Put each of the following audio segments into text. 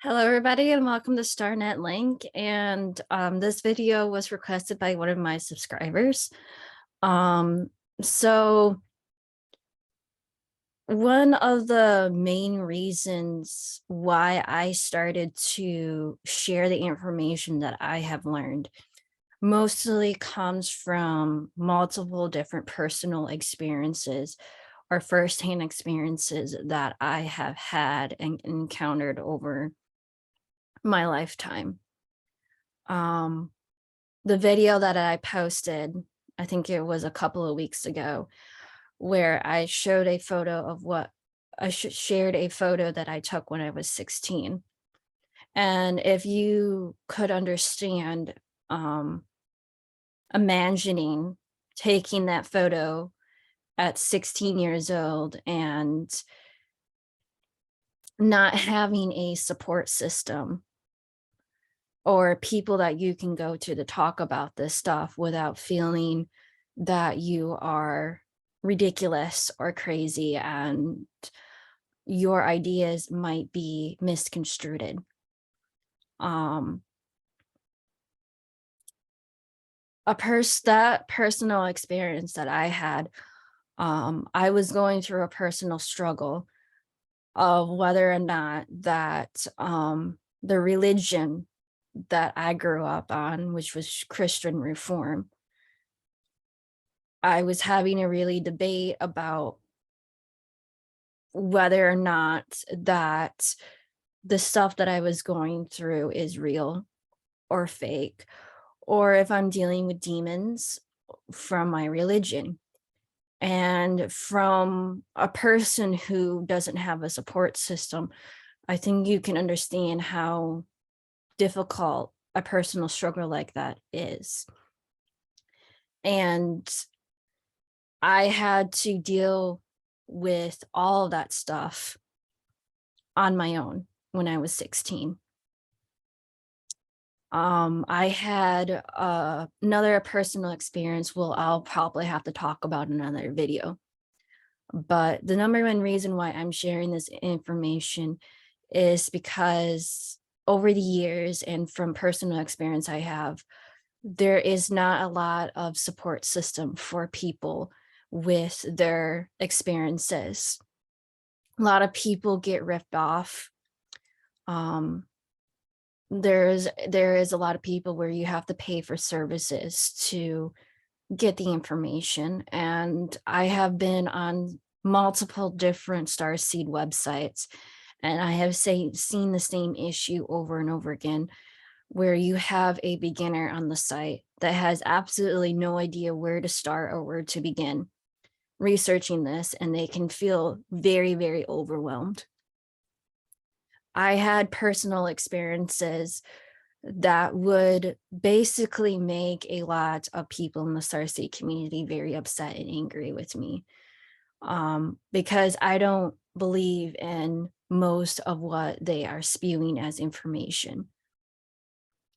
Hello, everybody, and welcome to StarNet Link. And this video was requested by one of my subscribers. So one of the main reasons why I started to share the information that I have learned mostly comes from multiple different personal experiences or firsthand experiences that I have had and encountered over my lifetime. The video that I posted, I think it was a couple of weeks ago, where I showed a photo of what I shared a photo that I took when I was 16. And if you could understand, um, imagining taking that photo at 16 years old and not having a support system or people that you can go to talk about this stuff without feeling that you are ridiculous or crazy and your ideas might be misconstrued. That personal experience that I had, I was going through a personal struggle of whether or not that the religion that I grew up on, which was Christian reform, I was having a really debate about whether or not that the stuff that I was going through is real or fake, or if I'm dealing with demons from my religion. And from a person who doesn't have a support system, I think you can understand how difficult a personal struggle like that is. And I had to deal with all of that stuff on my own when I was 16. I had another personal experience. Well, I'll probably have to talk about in another video. But the number one reason why I'm sharing this information is because over the years and from personal experience I have, there is not a lot of support system for people with their experiences. A lot of people get ripped off. There is a lot of people where you have to pay for services to get the information. And I have been on multiple different Starseed websites, and I have seen the same issue over and over again, where you have a beginner on the site that has absolutely no idea where to start or where to begin researching this, and they can feel very, very overwhelmed. I had personal experiences that would basically make a lot of people in the Starseed community very upset and angry with me, because I don't believe in most of what they are spewing as information.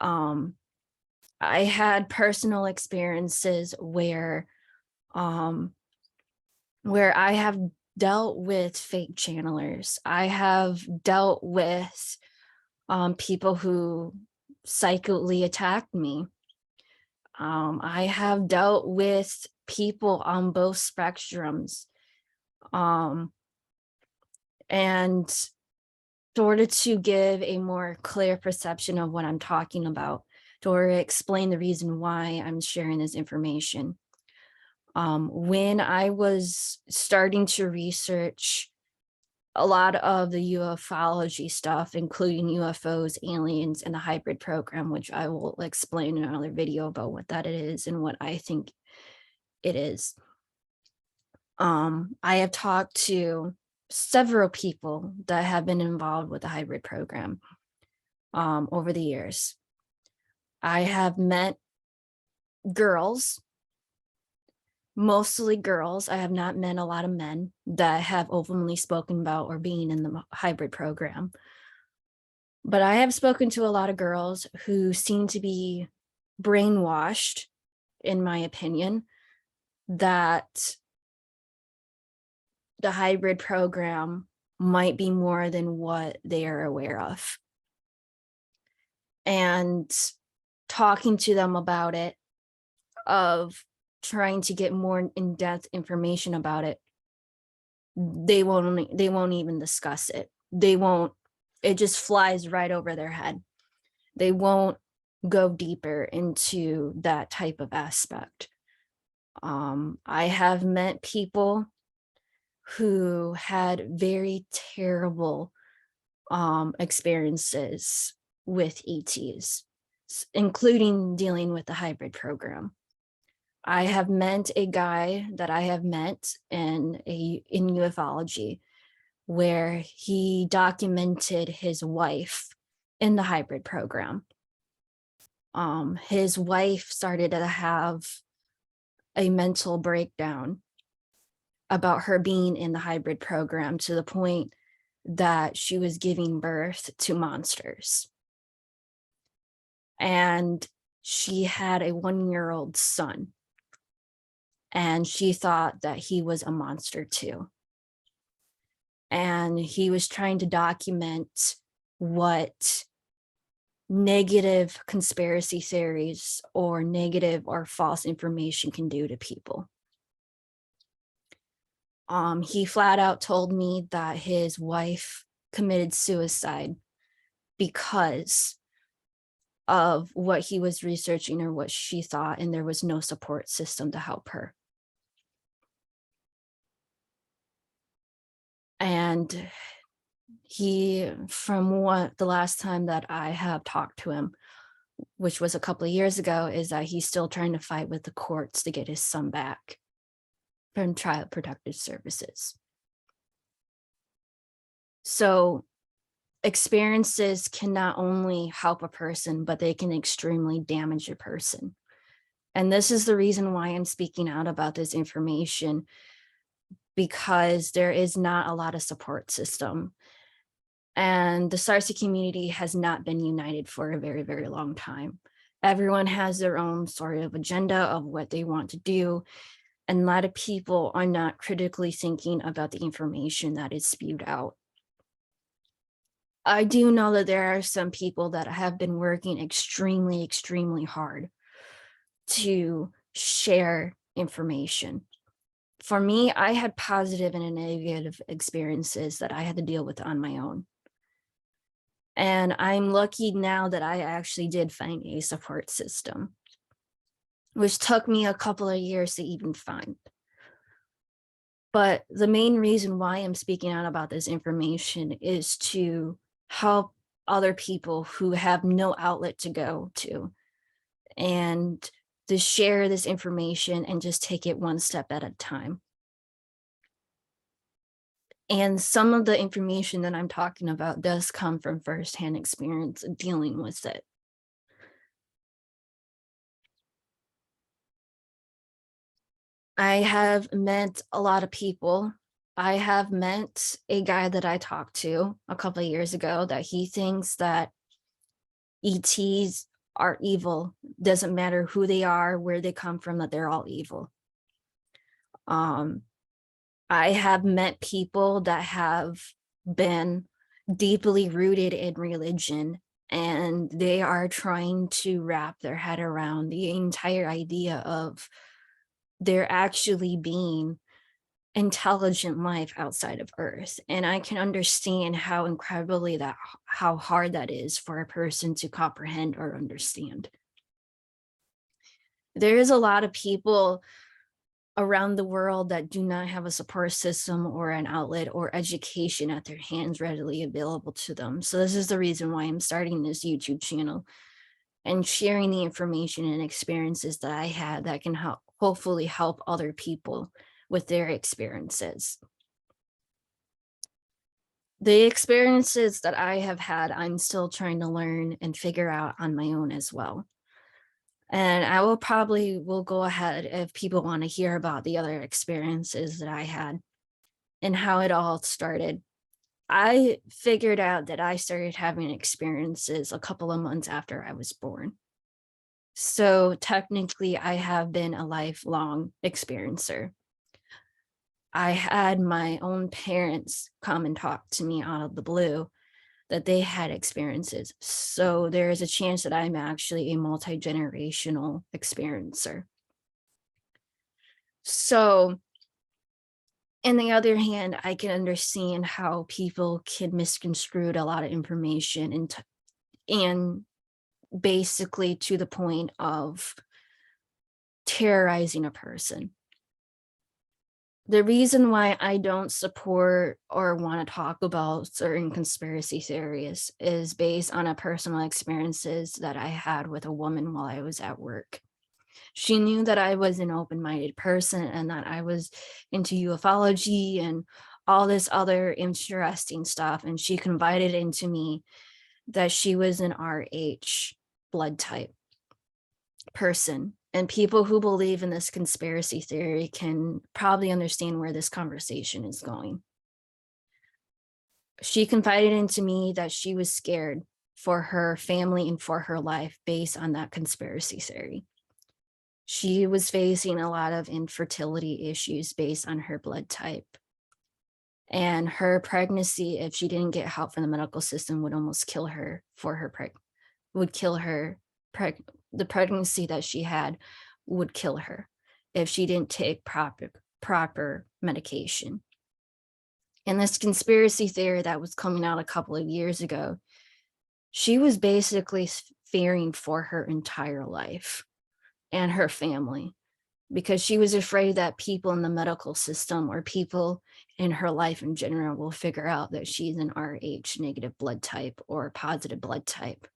I had personal experiences where I have dealt with fake channelers. I have dealt with people who psychically attacked me. I have dealt with people on both spectrums. And in order to give a more clear perception of what I'm talking about, in order to explain the reason why I'm sharing this information, when I was starting to research a lot of the ufology stuff, including UFOs, aliens, and the hybrid program, which I will explain in another video about what that is and what I think it is. I have talked to several people that have been involved with the hybrid program over the years. I have met girls, mostly girls. I have not met a lot of men that have openly spoken about or being in the hybrid program. But I have spoken to a lot of girls who seem to be brainwashed, in my opinion, that the hybrid program might be more than what they are aware of. and talking to them about it, of trying to get more in-depth information about it, they won't even discuss it. It just flies right over their head. They won't go deeper into that type of aspect. I have met people who had very terrible experiences with ETs, including dealing with the hybrid program. I have met a guy that I have met in ufology, where he documented his wife in the hybrid program. His wife started to have a mental breakdown about her being in the hybrid program, to the point that she was giving birth to monsters. And she had a 1-year-old son, and she thought that he was a monster too. And he was trying to document what negative conspiracy theories or negative or false information can do to people. He flat out told me that his wife committed suicide because of what he was researching or what she thought, and there was no support system to help her. And from the last time that I have talked to him, which was a couple of years ago, is that he's still trying to fight with the courts to get his son back from Child Protective Services. So experiences can not only help a person, but they can extremely damage a person. And this is the reason why I'm speaking out about this information, because there is not a lot of support system. And the Starseed community has not been united for a very, very long time. Everyone has their own sort of agenda of what they want to do. And a lot of people are not critically thinking about the information that is spewed out. I do know that there are some people that have been working extremely, extremely hard to share information. For me, I had positive and negative experiences that I had to deal with on my own. And I'm lucky now that I actually did find a support system, which took me a couple of years to even find. But the main reason why I'm speaking out about this information is to help other people who have no outlet to go to, and to share this information and just take it one step at a time. And some of the information that I'm talking about does come from firsthand experience of dealing with it. I have met a lot of people. I have met a guy that I talked to a couple of years ago that he thinks that ETs are evil. Doesn't matter who they are, where they come from, that they're all evil. I have met people that have been deeply rooted in religion, and they are trying to wrap their head around the entire idea of there actually being intelligent life outside of Earth. And I can understand how how hard that is for a person to comprehend or understand. There is a lot of people around the world that do not have a support system or an outlet or education at their hands readily available to them. So this is the reason why I'm starting this YouTube channel and sharing the information and experiences that I had that can hopefully help other people with their experiences. The experiences that I have had, I'm still trying to learn and figure out on my own as well. And I will go ahead if people want to hear about the other experiences that I had and how it all started. I figured out that I started having experiences a couple of months after I was born. So technically, I have been a lifelong experiencer. I had my own parents come and talk to me out of the blue that they had experiences. So there is a chance that I'm actually a multi-generational experiencer. So on the other hand, I can understand how people can misconstrue a lot of information and basically to the point of terrorizing a person. The reason why I don't support or want to talk about certain conspiracy theories is based on a personal experiences that I had with a woman while I was at work. She knew that I was an open-minded person and that I was into ufology and all this other interesting stuff. And she confided into me that she was an RH blood type person. And people who believe in this conspiracy theory can probably understand where this conversation is going. She confided into me that she was scared for her family and for her life based on that conspiracy theory. She was facing a lot of infertility issues based on her blood type. And her pregnancy, if she didn't get help from the medical system, would almost kill her the pregnancy that she had would kill her if she didn't take proper medication. And this conspiracy theory that was coming out a couple of years ago, she was basically fearing for her entire life and her family because she was afraid that people in the medical system or people in her life in general will figure out that she's an RH negative blood type or positive blood type.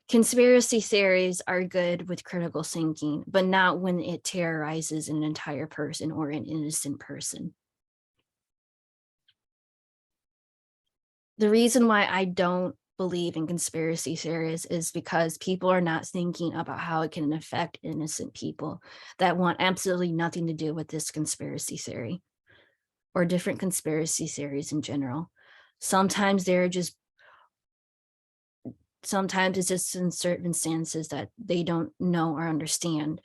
Conspiracy theories are good with critical thinking, but not when it terrorizes an entire person or an innocent person. The reason why I don't believe in conspiracy theories is because people are not thinking about how it can affect innocent people that want absolutely nothing to do with this conspiracy theory or different conspiracy theories in general. Sometimes it's just in circumstances that they don't know or understand.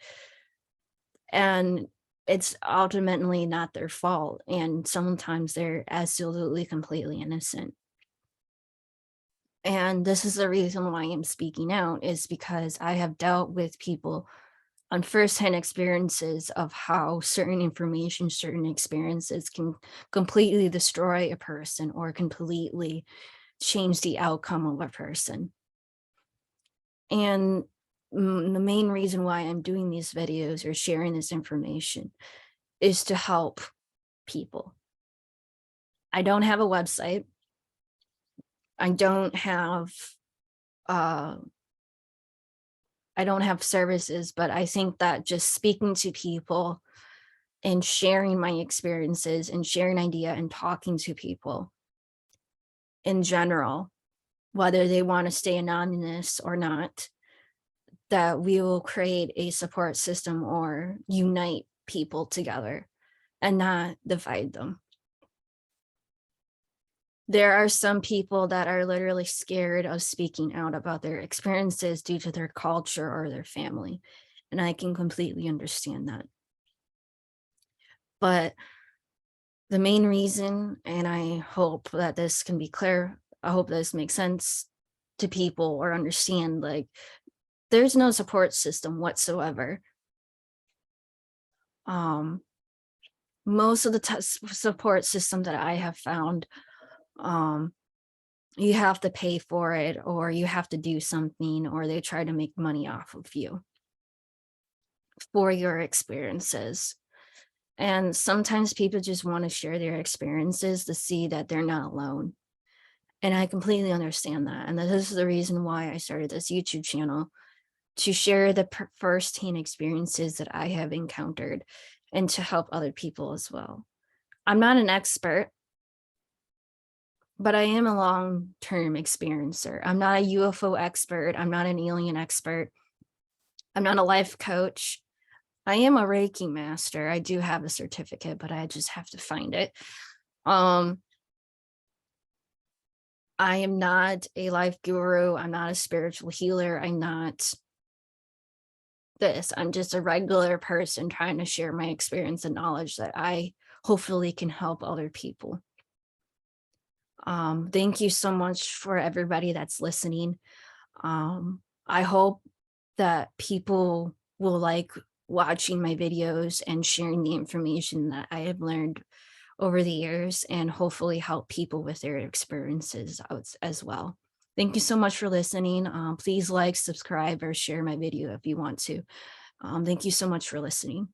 And it's ultimately not their fault. And sometimes they're absolutely completely innocent. And this is the reason why I'm speaking out, is because I have dealt with people on firsthand experiences of how certain information, certain experiences can completely destroy a person or completely change the outcome of a person. And the main reason why I'm doing these videos or sharing this information is to help people. I don't have a website. I don't have services, but I think that just speaking to people and sharing my experiences and sharing idea and talking to people in general, whether they want to stay anonymous or not, that we will create a support system or unite people together and not divide them. There are some people that are literally scared of speaking out about their experiences due to their culture or their family. And I can completely understand that. But the main reason, and I hope that this can be clear, I hope this makes sense to people or understand, like, there's no support system whatsoever. Most of the support system that I have found, you have to pay for it or you have to do something or they try to make money off of you for your experiences. And sometimes people just want to share their experiences to see that they're not alone. And I completely understand that. And this is the reason why I started this YouTube channel, to share the first-hand experiences that I have encountered and to help other people as well. I'm not an expert, but I am a long-term experiencer. I'm not a UFO expert. I'm not an alien expert. I'm not a life coach. I am a Reiki master. I do have a certificate, but I just have to find it. I am not a life guru. I'm not a spiritual healer. I'm not this. I'm just a regular person trying to share my experience and knowledge that I hopefully can help other people. Thank you so much for everybody that's listening. I hope that people will like watching my videos and sharing the information that I have learned over the years, and hopefully help people with their experiences as well. Thank you so much for listening. Please like, subscribe, or share my video if you want to. Thank you so much for listening.